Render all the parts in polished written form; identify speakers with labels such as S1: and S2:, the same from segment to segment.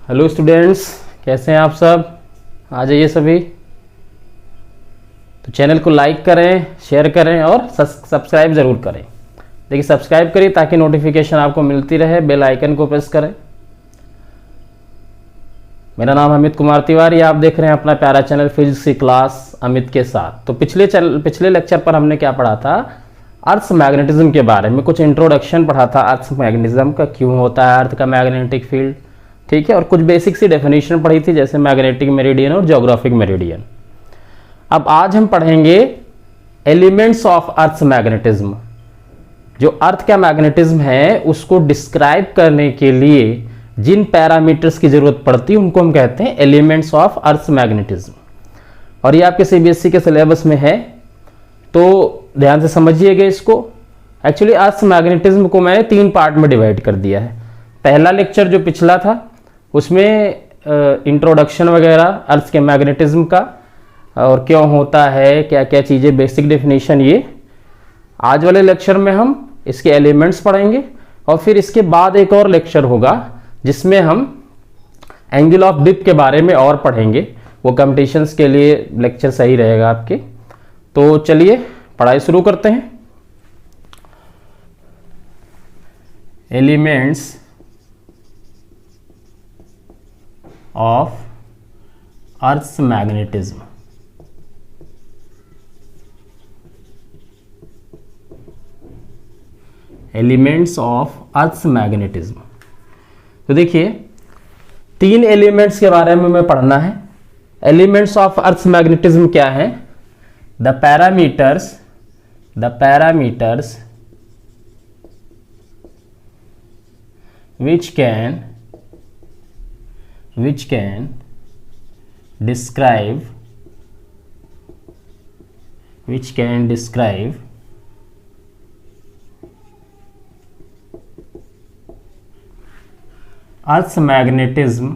S1: Hello students, कैसे हैं आप सब। आ जाइए सभी। तो चैनल को लाइक करें, शेयर करें और सब्सक्राइब ज़रूर करें। देखिए, सब्सक्राइब करिए ताकि नोटिफिकेशन आपको मिलती रहे। बेल आइकन को प्रेस करें। मेरा नाम अमित कुमार तिवारी, आप देख रहे हैं अपना प्यारा चैनल फिजिक्स की क्लास अमित के साथ। तो पिछले लेक्चर पर हमने क्या पढ़ा था, अर्थ मैग्नेटिज्म के बारे में कुछ इंट्रोडक्शन पढ़ा था। अर्थ मैग्नेटिज्म का क्यों होता है अर्थ का मैग्नेटिक फील्ड, ठीक है। और कुछ बेसिक सी डेफिनेशन पढ़ी थी, जैसे मैग्नेटिक मेरिडियन और ज्योग्राफिक मेरिडियन। अब आज हम पढ़ेंगे एलिमेंट्स ऑफ अर्थ मैग्नेटिज्म। जो अर्थ का मैग्नेटिज्म है उसको डिस्क्राइब करने के लिए जिन पैरामीटर्स की जरूरत पड़ती है उनको हम कहते हैं एलिमेंट्स ऑफ अर्थ मैग्नेटिज्म। और ये आपके सीबीएसई के सिलेबस में है, तो ध्यान से समझिएगा इसको। एक्चुअली अर्थ मैग्नेटिज्म को मैंने 3 पार्ट में डिवाइड कर दिया है। पहला लेक्चर जो पिछला था उसमें इंट्रोडक्शन वगैरह अर्थ के मैग्नेटिज्म का और क्यों होता है, क्या क्या चीज़ें, बेसिक डेफिनेशन। ये आज वाले लेक्चर में हम इसके एलिमेंट्स पढ़ेंगे और फिर इसके बाद एक और लेक्चर होगा जिसमें हम एंगल ऑफ डिप के बारे में और पढ़ेंगे। वो कॉम्पिटिशन्स के लिए लेक्चर सही रहेगा आपके। तो चलिए पढ़ाई शुरू करते हैं। Elements of earth magnetism. Elements of earth magnetism. तो देखिए, 3 एलिमेंट्स के बारे में हमें पढ़ना है। एलिमेंट्स ऑफ अर्थ मैग्नेटिज्म क्या है? The parameters which can describe Earth's magnetism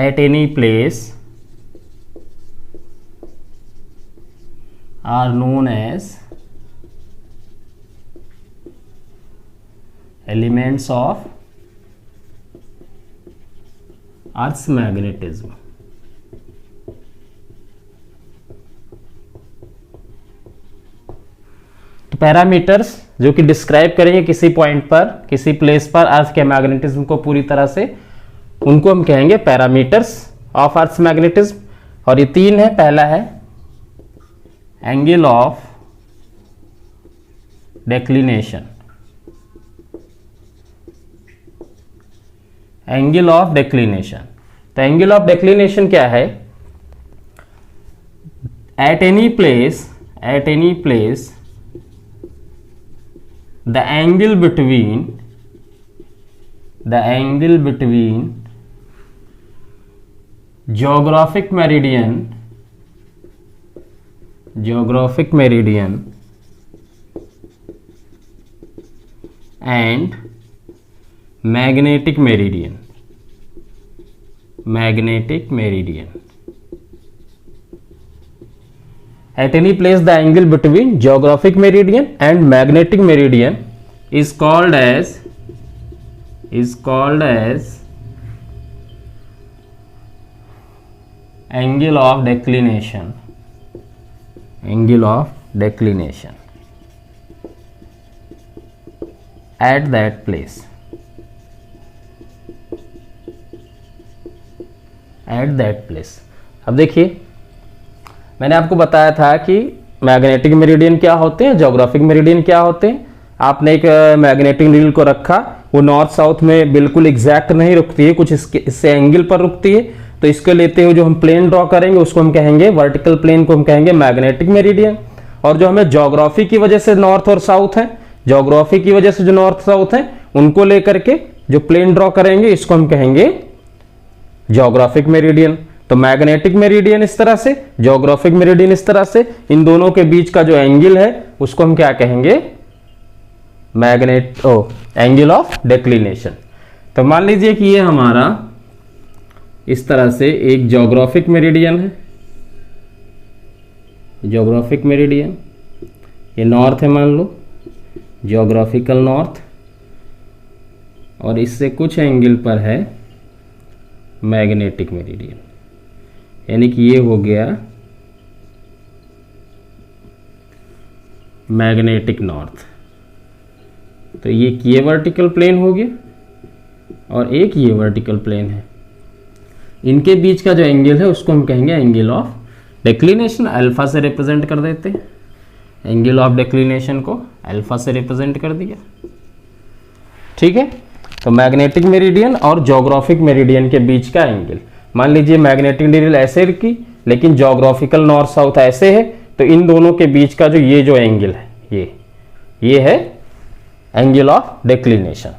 S1: at any place are known as elements of Earth's magnetism। तो पैरामीटर्स जो कि डिस्क्राइब करेंगे किसी पॉइंट पर, किसी प्लेस पर अर्थ के मैग्नेटिज्म को पूरी तरह से, उनको हम कहेंगे पैरामीटर्स ऑफ अर्थ मैग्नेटिज्म। और ये 3 है। पहला है angle of declination. Angle of declination. तो एंगल ऑफ डेक्लिनेशन क्या है? Eight any place the angle between geographic meridian and magnetic meridian At any place the angle between geographic meridian and magnetic meridian is called as angle of declination at that place। अब देखिए, मैंने आपको बताया था कि magnetic meridian क्या होते हैं, ज्योग्राफिक मेरिडियन क्या होते हैं। आपने एक मैग्नेटिक नीडल को रखा, वो नॉर्थ साउथ में बिल्कुल एग्जैक्ट नहीं रुकती है, कुछ इससे एंगल पर रुकती है। तो इसको लेते हुए जो हम प्लेन ड्रॉ करेंगे उसको हम कहेंगे, वर्टिकल प्लेन को हम कहेंगे मैग्नेटिक मेरिडियन। और जो हमें ज्योग्राफी की वजह से नॉर्थ और साउथ है, ज्योग्राफी की वजह से जो नॉर्थ साउथ है उनको लेकर के जो प्लेन ड्रॉ करेंगे इसको हम कहेंगे ज्योग्राफिक मेरिडियन। तो मैग्नेटिक मेरिडियन इस तरह से, ज्योग्राफिक मेरिडियन इस तरह से, इन दोनों के बीच का जो एंगल है उसको हम क्या कहेंगे? Angle of declination. तो मान लीजिए कि ये हमारा इस तरह से एक ज्योग्राफिक मेरिडियन है, ज्योग्राफिक मेरिडियन, ये नॉर्थ है मान लो, ज्योग्राफिकल नॉर्थ, और इससे कुछ एंगल पर है मैग्नेटिक मेरिडियन, यानी कि ये हो गया मैग्नेटिक नॉर्थ। तो ये वर्टिकल प्लेन हो गया और एक ये वर्टिकल प्लेन है। इनके बीच का जो एंगल है उसको हम कहेंगे एंगल ऑफ डिक्लिनेशन। अल्फा से रिप्रेजेंट कर देते हैं, एंगल ऑफ डिक्लिनेशन को अल्फा से रिप्रेजेंट कर दिया। ठीक है, तो मैग्नेटिक मेरिडियन और ज्योग्राफिक मेरिडियन के बीच का एंगल, मान लीजिए मैग्नेटिक मेरिडियन ऐसे रखी लेकिन ज्योग्राफिकल नॉर्थ साउथ ऐसे है, तो इन दोनों के बीच का जो एंगल है ये है एंगल ऑफ डिक्लिनेशन।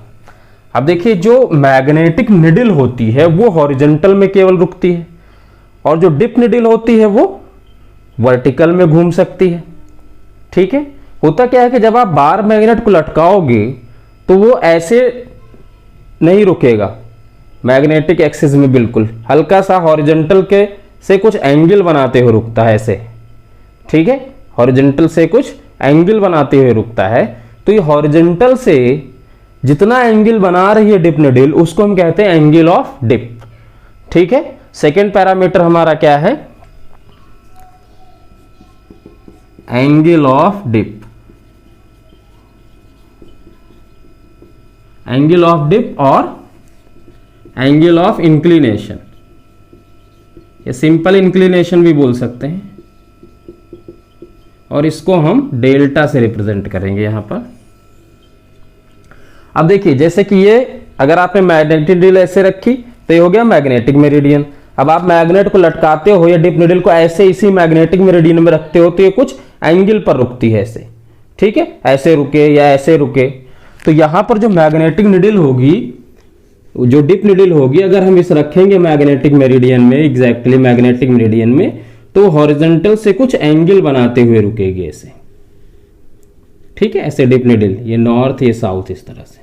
S1: अब देखिए, जो मैग्नेटिक निडल होती है वो हॉरिजॉन्टल में केवल रुकती है, और जो डिप निडल होती है वो वर्टिकल में घूम सकती है। ठीक है, होता क्या है कि जब आप बार मैग्नेट को लटकाओगे तो वो ऐसे नहीं रुकेगा मैग्नेटिक एक्सिस में, बिल्कुल हल्का सा हॉरिजॉन्टल के से कुछ एंगल बनाते हुए रुकता है ऐसे। ठीक है, हॉरिजॉन्टल से कुछ एंगल बनाते हुए रुकता है। तो ये हॉरिजॉन्टल से जितना एंगल बना रही है डिप निडल उसको हम कहते हैं एंगल ऑफ डिप। ठीक है, सेकेंड पैरामीटर हमारा क्या है, angle of dip. Angle of dip और एंगल ऑफ इंक्लिनेशन, ये सिंपल इंक्लिनेशन भी बोल सकते हैं, और इसको हम डेल्टा से रिप्रेजेंट करेंगे यहां पर। अब देखिए, जैसे कि ये अगर आपने मैग्नेटिक निडल ऐसे रखी तो ये हो गया मैग्नेटिक मेरिडियन। अब आप मैग्नेट को लटकाते हो या डिप निडल को ऐसे इसी मैग्नेटिक मेरिडियन में रखते हो तो ये कुछ एंगल पर रुकती है ऐसे। ठीक है, ऐसे रुके या ऐसे रुके, तो यहां पर जो मैग्नेटिक निडल होगी, जो डिप निडल होगी, अगर हम इस रखेंगे मैग्नेटिक मेरिडियन में, एग्जैक्टली मैग्नेटिक मेरिडियन में, तो हॉरिजॉन्टल से कुछ एंगल बनाते हुए रुकेगी ऐसे। ठीक है, ऐसे डिप निडल, ये नॉर्थ ये साउथ इस तरह से।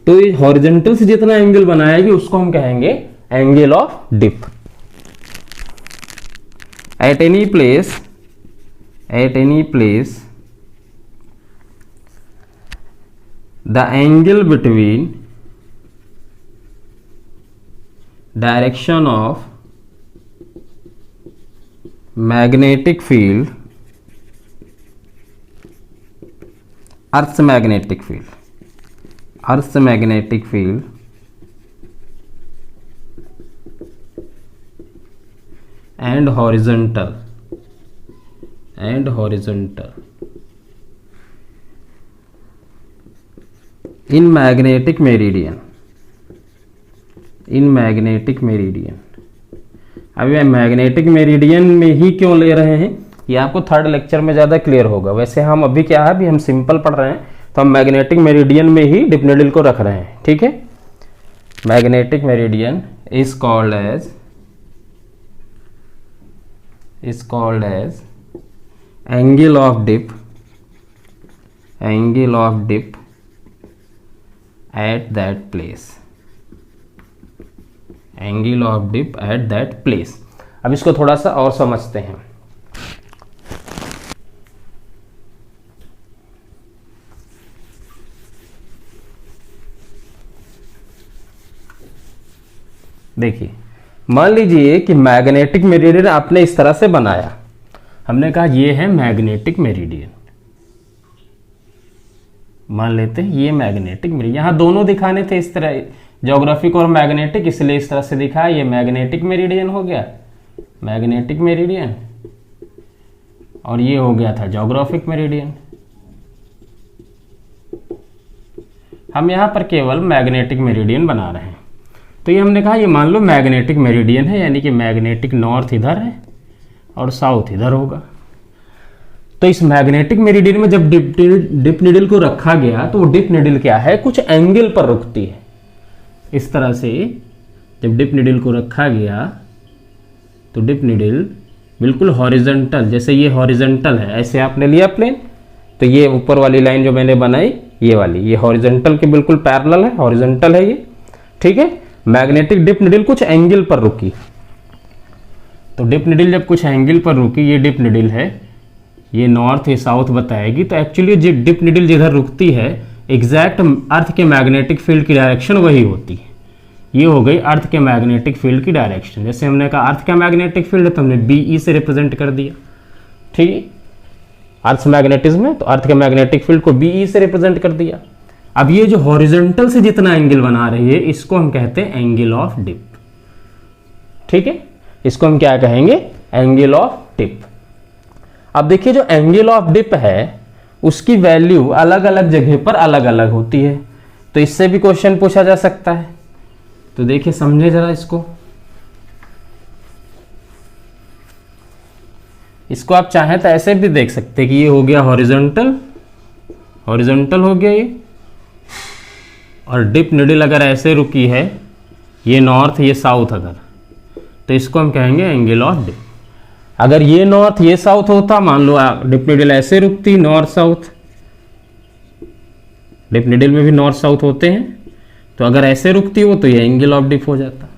S1: तो ये हॉरिजॉन्टल से जितना एंगल बनाएगी उसको हम कहेंगे angle of dip. At any place the angle between direction of magnetic field, earth's magnetic field and horizontal in magnetic meridian। अभी मैग्नेटिक मेरिडियन में ही क्यों ले रहे हैं, ये आपको थर्ड लेक्चर में ज़्यादा क्लियर होगा। वैसे हम अभी क्या है, अभी हम सिंपल पढ़ रहे हैं, तो हम मैग्नेटिक मेरिडियन में ही डिप निडल को रख रहे हैं। ठीक है, magnetic meridian is called as angle of dip at that place, angle of dip at that place। अब इसको थोड़ा सा और समझते हैं। देखिए, मान लीजिए कि मैग्नेटिक मेरिडियन आपने इस तरह से बनाया, हमने कहा ये है मैग्नेटिक मेरिडियन, मान लेते हैं ये मैग्नेटिक मेरिडियन। यहां दोनों दिखाने थे इस तरह, ज्योग्राफिक और मैग्नेटिक, इसलिए इस तरह से दिखा। ये मैग्नेटिक मेरिडियन हो गया, मैग्नेटिक मेरिडियन, और ये हो गया था ज्योग्राफिक मेरिडियन। हम यहां पर केवल मैग्नेटिक मेरिडियन बना रहे हैं। तो ये हमने कहा, ये मान लो मैग्नेटिक मेरिडियन है, यानी कि मैग्नेटिक नॉर्थ इधर है और साउथ इधर होगा। तो इस मैग्नेटिक मेरिडियन में जब डिप निडल को रखा गया तो वो डिप निडल क्या है, कुछ एंगल पर रुकती है। इस तरह से जब डिप निडल को रखा गया तो डिप निडल बिल्कुल हॉरिजॉन्टल, जैसे ये हॉरिजॉन्टल है, ऐसे आपने लिया प्लेन, तो ये ऊपर वाली लाइन जो मैंने बनाई ये वाली, ये हॉरिजॉन्टल के बिल्कुल पैरेलल है, हॉरिजॉन्टल है ये। ठीक है, मैग्नेटिक डिप निडल कुछ एंगल पर रुकी, तो डिप निडल जब कुछ एंगल पर रुकी, ये डिप निडल है, ये नॉर्थ ये साउथ बताएगी, तो एक्चुअली जो डिप नीडल जिधर रुकती है एग्जैक्ट अर्थ के मैग्नेटिक फील्ड की डायरेक्शन वही होती है। ये हो गई अर्थ के मैग्नेटिक फील्ड की डायरेक्शन। जैसे हमने कहा अर्थ का मैग्नेटिक फील्ड है तो हमने BE से रिप्रेजेंट कर दिया, ठीक है, अर्थ मैग्नेटिज्म है तो अर्थ के मैग्नेटिक फील्ड को BE से रिप्रेजेंट कर दिया। अब ये जो हॉरिजॉन्टल से जितना एंगल बना रही है इसको हम कहते हैं एंगल ऑफ डिप, ठीक है, इसको हम क्या कहेंगे, एंगल ऑफ डिप। अब देखिए जो एंगल ऑफ डिप है उसकी वैल्यू अलग अलग जगह पर अलग अलग होती है, तो इससे भी क्वेश्चन पूछा जा सकता है। तो देखिए समझे जरा इसको आप चाहें तो ऐसे भी देख सकते हैं कि ये हो गया हॉरिजॉन्टल, हॉरिजॉन्टल हो गया ये, और डिप निडल अगर ऐसे रुकी है, ये नॉर्थ ये साउथ अगर, तो इसको हम कहेंगे एंगल ऑफ डिप। अगर ये नॉर्थ ये साउथ होता, मान लो डिप निडल ऐसे रुकती नॉर्थ साउथ, डिप निडल में भी नॉर्थ साउथ होते हैं, तो अगर ऐसे रुकती हो तो ये एंगल ऑफ डिप हो जाता,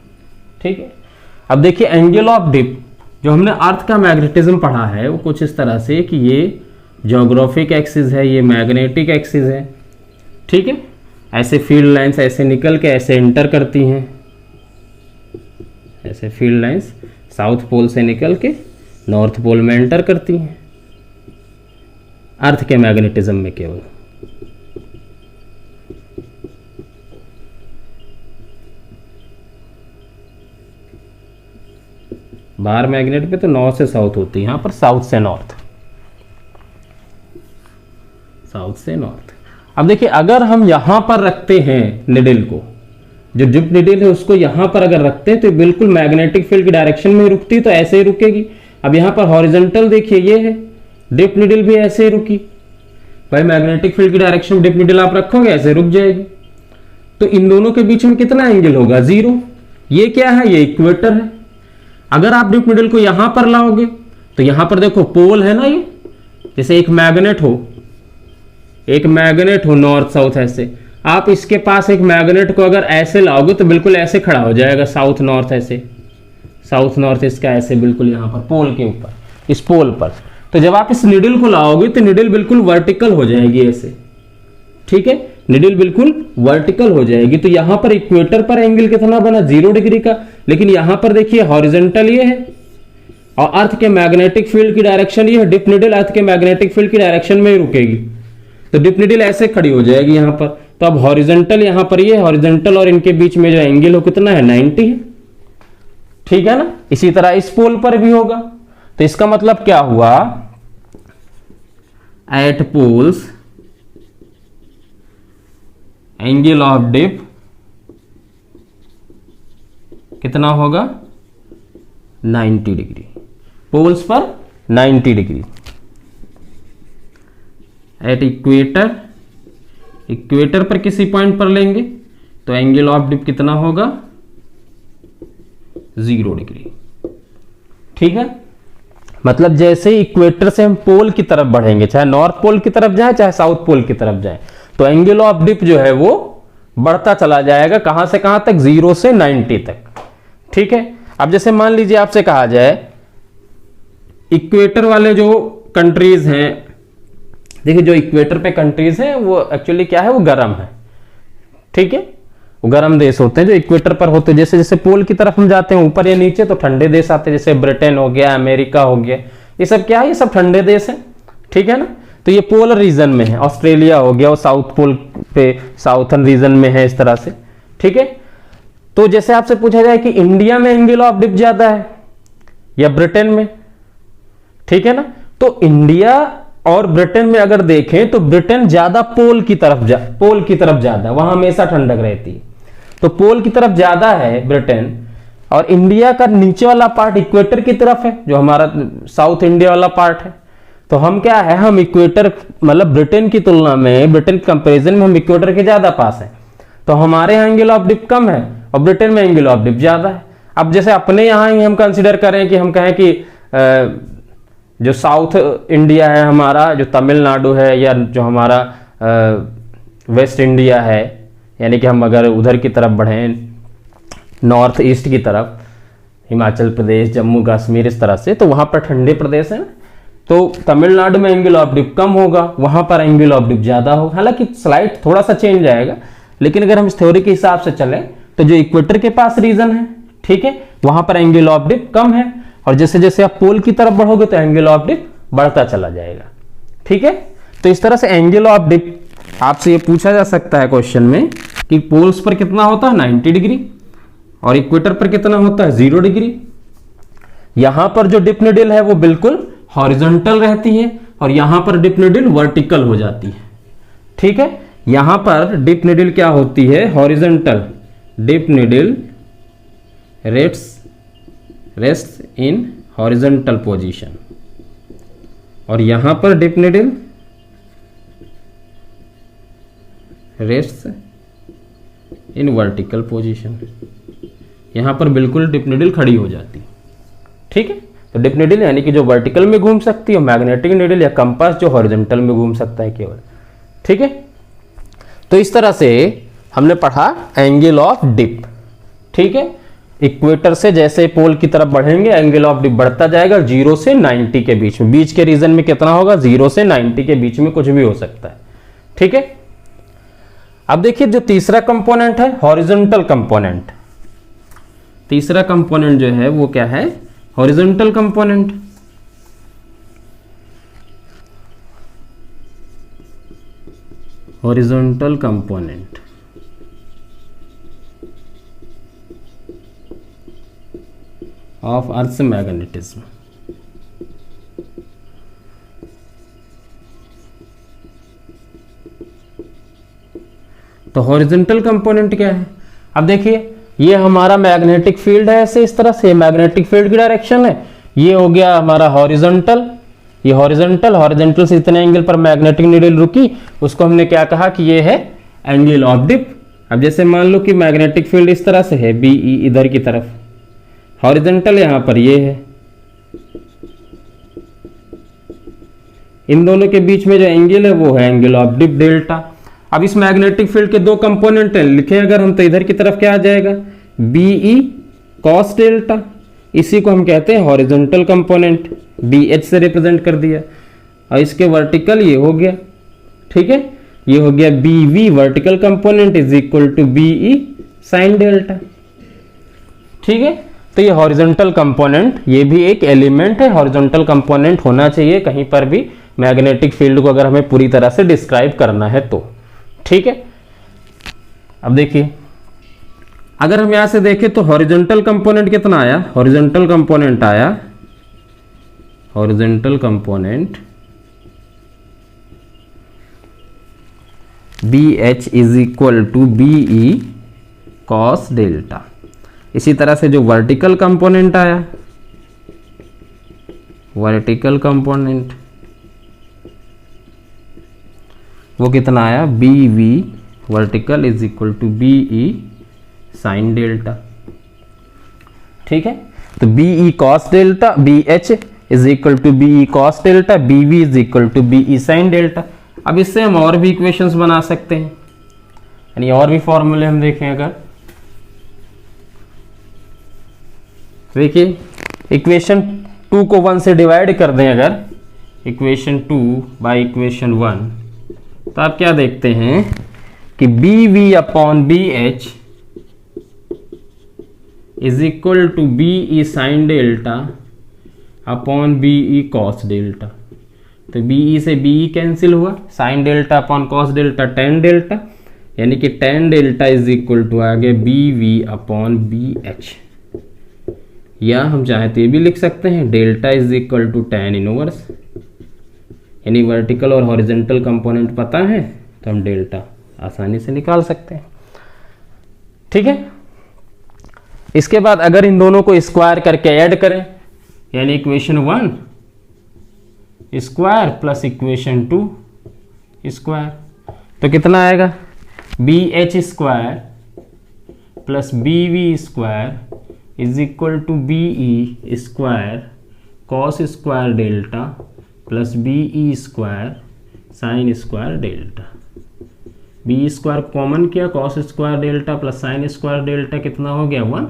S1: ठीक है। अब देखिए एंगल ऑफ डिप जो हमने अर्थ का मैग्नेटिज्म पढ़ा है वो कुछ इस तरह से कि ये ज्योग्राफिक एक्सिस है, ये मैग्नेटिक एक्सिस है, ठीक है, ऐसे फील्ड लाइंस ऐसे निकल के ऐसे एंटर करती हैं, ऐसे फील्ड लाइंस साउथ पोल से निकल के नॉर्थ पोल में एंटर करती हैं अर्थ के मैग्नेटिज्म में केवल। बाहर मैग्नेट पे तो नॉर्थ से साउथ होती है, यहां पर साउथ से नॉर्थ, साउथ से नॉर्थ। अब देखिए अगर हम यहां पर रखते हैं निडल को, जो डिप निडल है उसको यहां पर अगर रखते हैं तो बिल्कुल मैग्नेटिक फील्ड की डायरेक्शन में रुकती, तो ऐसे ही रुकेगी। अब यहां पर हॉरिजॉन्टल देखिए ये है, डिप निडल भी ऐसे ही रुकी, भाई मैग्नेटिक फील्ड की डायरेक्शन में डिप निडल आप रखोगे ऐसे रुक जाएगी, तो इन दोनों के बीच में कितना एंगल होगा, 0। ये क्या है, ये इक्वेटर है। अगर आप डिप निडल को यहां पर लाओगे तो यहां पर देखो पोल है ना, ये जैसे एक मैग्नेट हो, एक मैग्नेट हो नॉर्थ साउथ, ऐसे आप इसके पास एक मैग्नेट को अगर ऐसे लाओगे तो बिल्कुल ऐसे खड़ा हो जाएगा, साउथ नॉर्थ ऐसे, साउथ नॉर्थ इसका ऐसे बिल्कुल यहां पर पोल के ऊपर, इस पोल पर। तो जब आप इस निडल को लाओगे तो निडल बिल्कुल वर्टिकल हो जाएगी ऐसे, ठीक है, निडल बिल्कुल वर्टिकल हो जाएगी। तो यहां पर इक्वेटर पर एंगल कितना बना, 0 डिग्री का, लेकिन यहां पर देखिए हॉरिजॉन्टल ये है और अर्थ के मैग्नेटिक फील्ड की डायरेक्शन ये है, डिप निडल अर्थ के मैग्नेटिक फील्ड की डायरेक्शन में ही रुकेगी, तो डिप निडल ऐसे खड़ी हो जाएगी यहां पर। तो अब हॉरिजॉन्टल यहां पर ये हॉरिजॉन्टल और इनके बीच में जो एंगल हो कितना है, 90 है, ठीक है ना। इसी तरह इस पोल पर भी होगा, तो इसका मतलब क्या हुआ, at poles angle of dip कितना होगा, 90 डिग्री, पोल्स पर 90 डिग्री। एट इक्वेटर, इक्वेटर पर किसी पॉइंट पर लेंगे तो एंगल ऑफ डिप कितना होगा, 0 डिग्री, ठीक है। मतलब जैसे इक्वेटर से हम पोल की तरफ बढ़ेंगे, चाहे नॉर्थ पोल की तरफ जाए चाहे साउथ पोल की तरफ जाए, तो एंगल ऑफ डिप जो है वो बढ़ता चला जाएगा, कहां से कहां तक, 0 से 90 तक, ठीक है। अब जैसे मान लीजिए आपसे कहा जाए इक्वेटर वाले जो कंट्रीज हैं, देखिए जो इक्वेटर पे कंट्रीज हैं वो एक्चुअली क्या है, वो गर्म है, ठीक है, वो गर्म देश होते हैं जो इक्वेटर पर होते हैं। जैसे जैसे पोल की तरफ हम जाते हैं ऊपर या नीचे तो ठंडे देश आते हैं, जैसे ब्रिटेन हो गया, अमेरिका हो गया, ये सब क्या है, ये सब ठंडे देश हैं, ठीक है ना। तो ये पोलर रीजन में है, ऑस्ट्रेलिया हो गया वो साउथ पोल पे साउथर्न रीजन में है, इस तरह से, ठीक है। तो जैसे आपसे पूछा जाए कि इंडिया में एंगल ऑफ डिप ज्यादा है या ब्रिटेन में, ठीक है ना, तो इंडिया और ब्रिटेन में अगर देखें तो ब्रिटेन ज्यादा पोल की तरफ ज्यादा, वहां हमेशा ठंडक रहती है, तो पोल की तरफ ज्यादा है ब्रिटेन, और इंडिया का नीचे वाला पार्ट इक्वेटर की तरफ है, जो हमारा साउथ इंडिया वाला पार्ट है। तो हम क्या है, हम इक्वेटर मतलब ब्रिटेन की तुलना में, ब्रिटेन के कंपेरिजन में हम इक्वेटर के ज्यादा पास है, तो हमारे यहाँ एंगल ऑफ डिप कम है और ब्रिटेन में एंगल ऑफ डिप ज्यादा है। अब जैसे अपने यहाँ ही हम कंसिडर करें कि हम कहें कि जो साउथ इंडिया है हमारा, जो तमिलनाडु है, या जो हमारा वेस्ट इंडिया है, यानी कि हम अगर उधर की तरफ बढ़ें नॉर्थ ईस्ट की तरफ, हिमाचल प्रदेश, जम्मू कश्मीर, इस तरह से, तो वहाँ पर ठंडे प्रदेश हैं, तो तमिलनाडु में एंगल ऑफ ड्रिफ्ट कम होगा, वहां पर एंगल ऑफ ड्रिफ्ट ज्यादा होगा। हालांकि स्लाइड थोड़ा सा चेंज आएगा, लेकिन अगर हम इस थ्योरी के हिसाब से चले तो जो इक्वेटर के पास रीजन है, ठीक है, वहां पर एंगल ऑफ ड्रिफ्ट कम है, और जैसे जैसे आप पोल की तरफ बढ़ोगे तो एंगल ऑफ ड्रिफ्ट बढ़ता चला जाएगा। ठीक है, तो इस तरह से एंगल ऑफ ड्रिफ्ट आपसे ये पूछा जा सकता है क्वेश्चन में कि पोल्स पर कितना होता है 90 डिग्री और इक्वेटर पर कितना होता है 0 डिग्री। यहां पर जो डिप नीडल है वो बिल्कुल हॉरिजॉन्टल रहती है और यहां पर डिप नीडल वर्टिकल हो जाती है। ठीक है, यहां पर डिप नीडल क्या होती है horizontal, dip needle rest in horizontal position, और यहां पर dip needle rest in vertical position. यहां पर बिल्कुल डिप नीडल खड़ी हो जाती है। ठीक है, तो डिप नीडल यानी कि जो वर्टिकल में घूम सकती है, मैग्नेटिक नीडल या कंपास जो हॉरिजॉन्टल में घूम सकता है केवल। ठीक है, तो इस तरह से हमने पढ़ा एंगल ऑफ डिप। ठीक है, इक्वेटर से जैसे पोल की तरफ बढ़ेंगे एंगल ऑफ डिप बढ़ता जाएगा 0 से 90 के बीच में। बीच के रीजन में कितना होगा 0 से 90 के बीच में कुछ भी हो सकता है। ठीक है, अब देखिए जो तीसरा कंपोनेंट है हॉरिजॉन्टल कंपोनेंट। तीसरा कंपोनेंट जो है वो क्या है horizontal component. Horizontal component of earth magnetism. तो हॉरिजॉन्टल कंपोनेंट क्या है, अब देखिए ये हमारा मैग्नेटिक फील्ड है, ऐसे इस तरह से मैग्नेटिक फील्ड की डायरेक्शन है। ये हो गया हमारा हॉरिजॉन्टल, ये हॉरिजॉन्टल से इतने एंगल पर मैग्नेटिक नीडल रुकी, उसको हमने क्या कहा कि ये है एंगल ऑफ डिप। अब जैसे मान लो कि मैग्नेटिक फील्ड इस तरह से है BE इधर की तरफ, हॉरिजॉन्टल यहां पर ये है, इन दोनों के बीच में जो एंगल है वो है एंगल ऑफ डिप डेल्टा। अब इस मैग्नेटिक फील्ड के दो कंपोनेंट हैं, लिखे अगर हम तो इधर की तरफ क्या आ जाएगा BE cos डेल्टा, इसी को हम कहते हैं हॉरिजॉन्टल कंपोनेंट, BH से रिप्रेजेंट कर दिया, और इसके वर्टिकल ये हो गया। ठीक है, ये हो गया BV vertical component is equal to BE sin delta. ठीक है, तो ये हॉरिजॉन्टल कंपोनेंट ये भी एक एलिमेंट है, हॉरिजॉन्टल कंपोनेंट होना चाहिए कहीं पर भी मैग्नेटिक फील्ड को अगर हमें पूरी तरह से डिस्क्राइब करना है तो। ठीक है, अब देखिए अगर हम यहां से देखें तो हॉरिजॉन्टल कंपोनेंट कितना आया, हॉरिजॉन्टल कंपोनेंट आया, horizontal component BH is equal to BE cos delta. इसी तरह से जो वर्टिकल कंपोनेंट आया, वर्टिकल कंपोनेंट वो कितना आया BV vertical is equal to BE sin delta. ठीक है, तो BE cos delta, BH is equal to BE cos delta, BV is equal to BE sin delta. अब इससे हम और भी इक्वेशंस बना सकते हैं, यानी और भी फॉर्मूले हम देखें अगर, देखिए इक्वेशन 2 को 1 से डिवाइड कर दें अगर, इक्वेशन 2 बाय इक्वेशन 1, तो आप क्या देखते हैं कि BV upon BH is equal to BE sin delta upon BE cos delta. तो BE से BE कैंसिल हुआ, sin delta upon cos delta tan delta, यानी कि tan delta is equal to आ गया BV अपॉन BH, या हम चाहे तो ये भी लिख सकते हैं delta is equal to tan inverse, यानी वर्टिकल और हॉरिजॉन्टल कंपोनेंट पता है तो हम डेल्टा आसानी से निकाल सकते हैं। ठीक है, इसके बाद अगर इन दोनों को स्क्वायर करके ऐड करें, यानी equation 1 square plus equation 2 square, तो कितना आएगा BH square plus BV square is equal to BE square cos square delta plus BE square sine square delta. BE square common किया, cos square delta plus sine square delta कितना हो गया 1।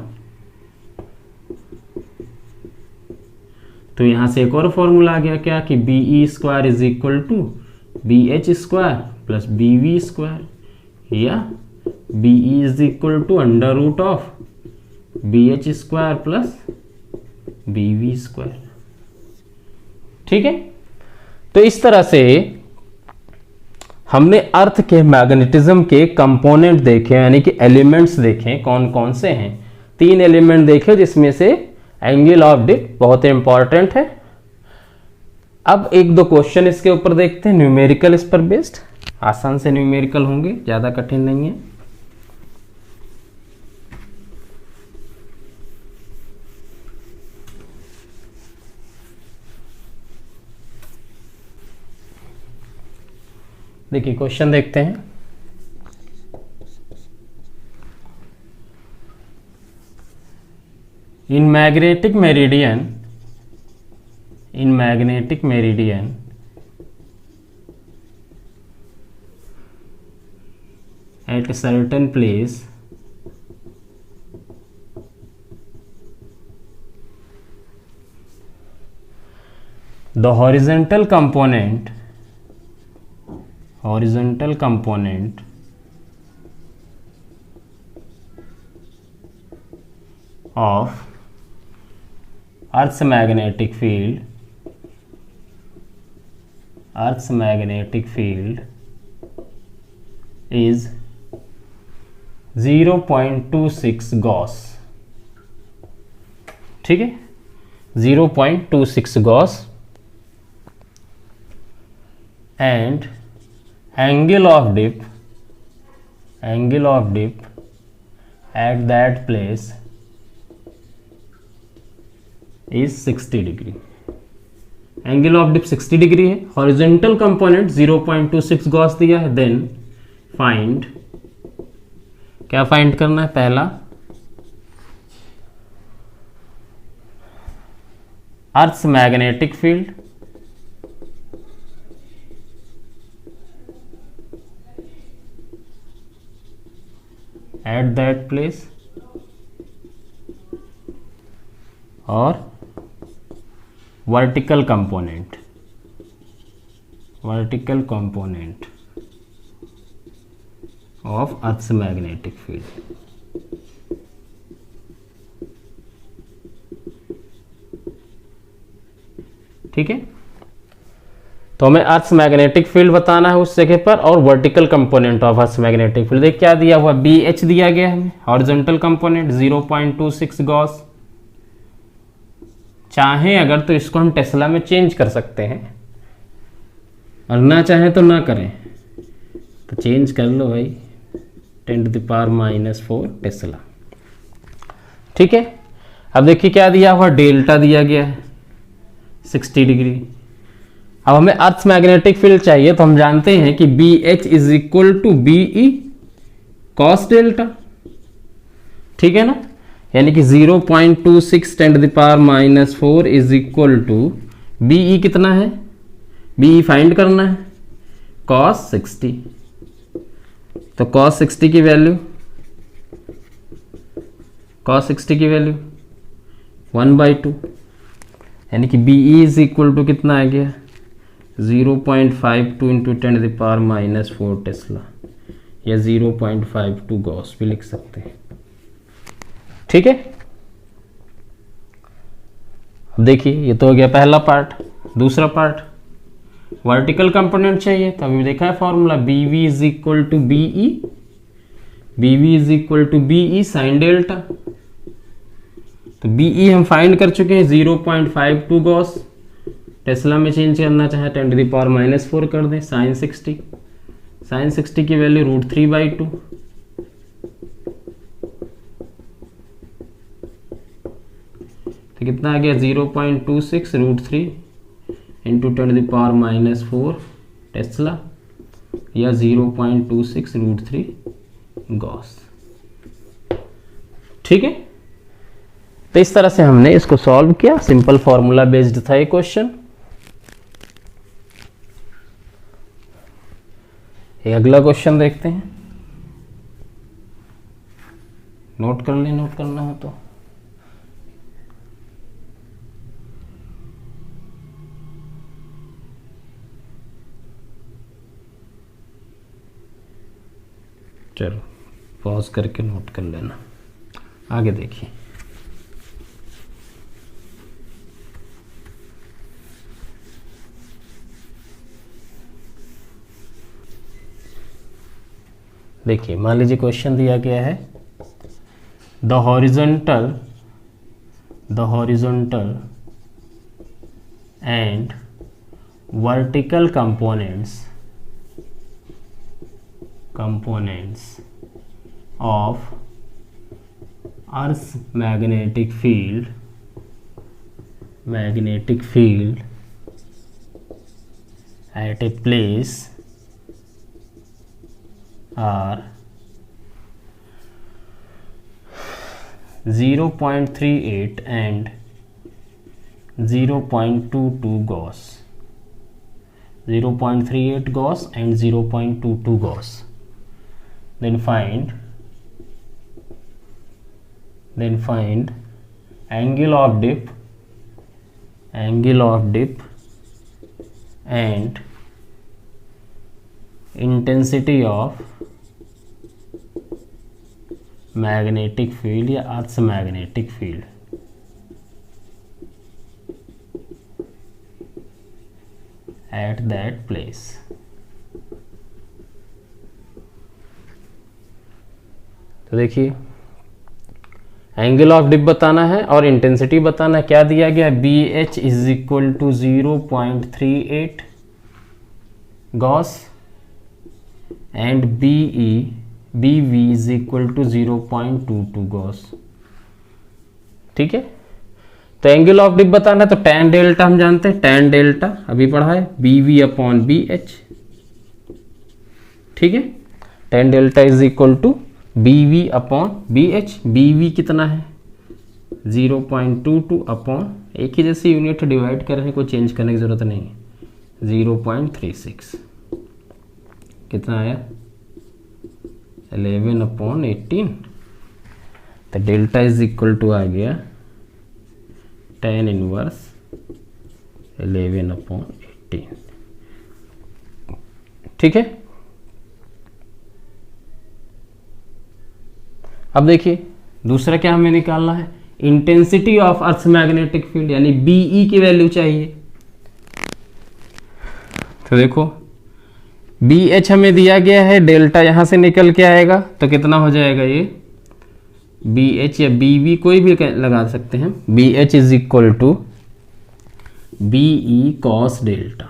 S1: तो यहाँ से एक और फॉर्मूला आ गया क्या कि B E square is equal to B H square plus B V square, या B E is equal to under root of B H square plus B V square. ठीक है, तो इस तरह से हमने अर्थ के मैग्नेटिज्म के कंपोनेंट देखे, यानी कि एलिमेंट्स देखे कौन कौन से हैं। 3 एलिमेंट देखे जिसमें से एंगल ऑफ डिप बहुत इंपॉर्टेंट है। अब 1-2 क्वेश्चन इसके ऊपर देखते हैं, न्यूमेरिकल इस पर बेस्ड, आसान से न्यूमेरिकल होंगे, ज़्यादा कठिन नहीं है। देखिए क्वेश्चन देखते हैं। In magnetic meridian at a certain place the horizontal component of Earth's magnetic field is 0.26 gauss. ठीक है, 0.26 gauss, and angle of dip at that place is 60 degree. Angle of dip 60 degree है, horizontal component 0.26 gauss दिया है। Then find, क्या find करना है? पहला earth's magnetic field, at that place, और vertical component of Earth's magnetic field। ठीक है, तो हमें अर्थ्स मैग्नेटिक फील्ड बताना है उस जगह पर, और vertical component of earth's magnetic field. देख क्या दिया हुआ, बी एच दिया गया है हमें, हॉरिजॉन्टल कंपोनेंट 0.26 गॉस। चाहें अगर तो इसको हम टेस्ला में चेंज कर सकते हैं, और ना चाहें तो ना करें, तो चेंज कर लो भाई, 10⁻⁻4 टेस्ला। ठीक है, अब देखिए क्या दिया हुआ, डेल्टा दिया गया है 60 डिग्री। अब हमें अर्थ मैग्नेटिक फील्ड चाहिए, तो हम जानते हैं कि B H is equal to B E cos delta. ठीक है ना, यानी कि 0.26 10⁻⁻4 is equal to B E कितना है, बी ई फाइंड करना है, कॉस 60। तो कॉस 60 की वैल्यू 1/2, यानी कि B E is equal to कितना आ गया, 0.52 इंटू 10⁻⁻4 टेस्ला, या 0.52 गॉस भी लिख सकते हैं। ठीक है, अब देखिए ये तो हो गया पहला पार्ट। दूसरा पार्ट वर्टिकल कंपोनेंट चाहिए, तो अभी देखा है formula, B V is equal to B E sine delta. तो बी ई हम फाइंड कर चुके हैं 0.52 गॉस, टेस्ला में चेंज करना चाहे 10⁻⁻4 कर दें, साइन 60 की वैल्यू √3/2। तो कितना आ गया, 0.26 √3 इंटू 10⁻⁻4 टेस्ला, या 0.26 √3 गॉस। ठीक है, तो इस तरह से हमने इसको सॉल्व किया, सिंपल फॉर्मूला बेस्ड था ये क्वेश्चन। एक अगला क्वेश्चन देखते हैं, नोट कर लें, नोट करना हो तो। चलो पॉज करके नोट कर लेना, आगे देखिए। देखिए मान लीजिए क्वेश्चन दिया गया है the horizontal and vertical components of Earth's magnetic field at a place are 0.38 and 0.22 Gauss. 0.38 Gauss and 0.22 Gauss. Then find angle of dip and intensity of magnetic field या Earth's magnetic field at that place. तो देखिए angle of dip बताना है और intensity बताना है। क्या दिया गया है? B H is equal to 0.38 gauss and B V is equal to 0.22 gauss. ठीक है, तो एंगल ऑफ डिप बताना है तो tan डेल्टा हम जानते हैं, tan डेल्टा अभी पढ़ा है B V upon B H. ठीक है, tan delta is equal to B V upon B H. B V कितना है? 0.22 अपॉन एक ही जैसी यूनिट डिवाइड कर रहे हैं, कोई चेंज करने की जरूरत नहीं है, 0.36 कितना आया? 11/18। तो डेल्टा इज इक्वल टू आ गया tan इनवर्स 11/18। ठीक है, अब देखिए दूसरा क्या हमें निकालना है, intensity of earth magnetic field यानी बीई की वैल्यू चाहिए। तो देखो बी एच हमें दिया गया है, डेल्टा यहां से निकल के आएगा तो कितना हो जाएगा ये बी एच या बी वी कोई भी लगा सकते हैं। B H is equal to B E cos delta.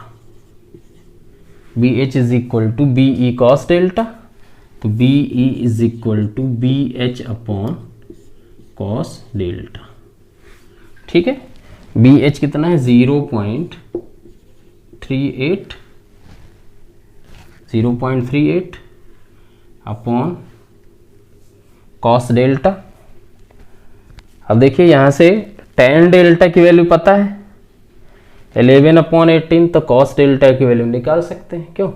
S1: B H is equal to B E cos delta, तो B E is equal to B H upon cos delta. ठीक है, B H कितना है? 0.38 अपॉन कॉस डेल्टा। अब देखिए यहां से tan delta की वैल्यू पता है 11/18, तो कॉस डेल्टा की वैल्यू निकाल सकते हैं। क्यों?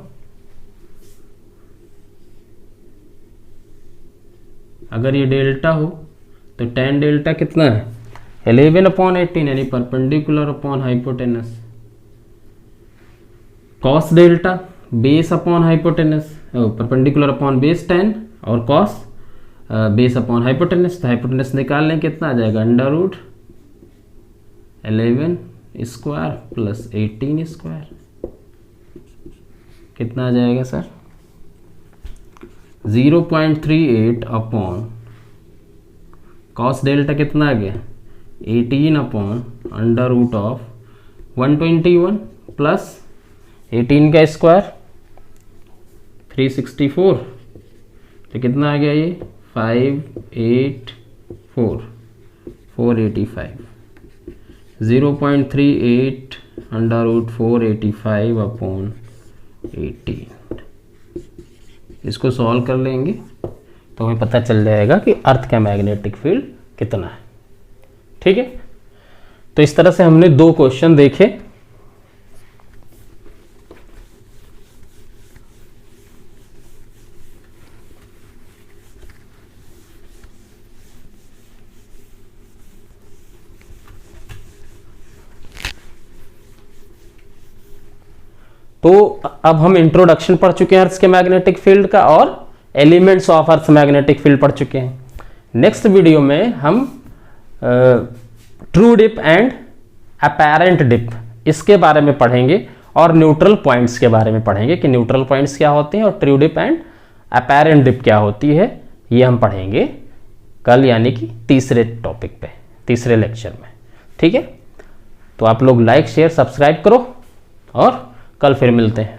S1: अगर ये डेल्टा हो तो tan डेल्टा कितना है? 11/18 यानी perpendicular upon hypotenuse. Cos delta base upon hypotenuse, perpendicular upon base 10 और कॉस बेस अपॉन हाइपोटेनस। तो हाइपोटेनस निकाल लें, कितना आ जाएगा? √11 स्क्वायर प्लस 18 स्क्वायर। कितना आ जाएगा सर? 0.38 अपॉन कॉस डेल्टा कितना आ गया? 18 अपॉन √121 प्लस 18 का स्क्वायर 364। तो कितना आ गया ये? 485। 0.38 √485 अपॉन 18। इसको सॉल्व कर लेंगे तो हमें पता चल जाएगा कि अर्थ का मैग्नेटिक फील्ड कितना है। ठीक है, तो इस तरह से हमने दो क्वेश्चन देखे। तो अब हम इंट्रोडक्शन पढ़ चुके हैं अर्थ के मैग्नेटिक फील्ड का और elements of earth magnetic field पढ़ चुके हैं। नेक्स्ट वीडियो में हम true dip and apparent dip इसके बारे में पढ़ेंगे और न्यूट्रल पॉइंट्स के बारे में पढ़ेंगे कि न्यूट्रल पॉइंट्स क्या होते हैं और true dip and apparent dip क्या होती है। ये हम पढ़ेंगे कल, यानी कि तीसरे टॉपिक पे, तीसरे लेक्चर में। ठीक है, तो आप लोग लाइक शेयर सब्सक्राइब करो और कल फिर मिलते हैं।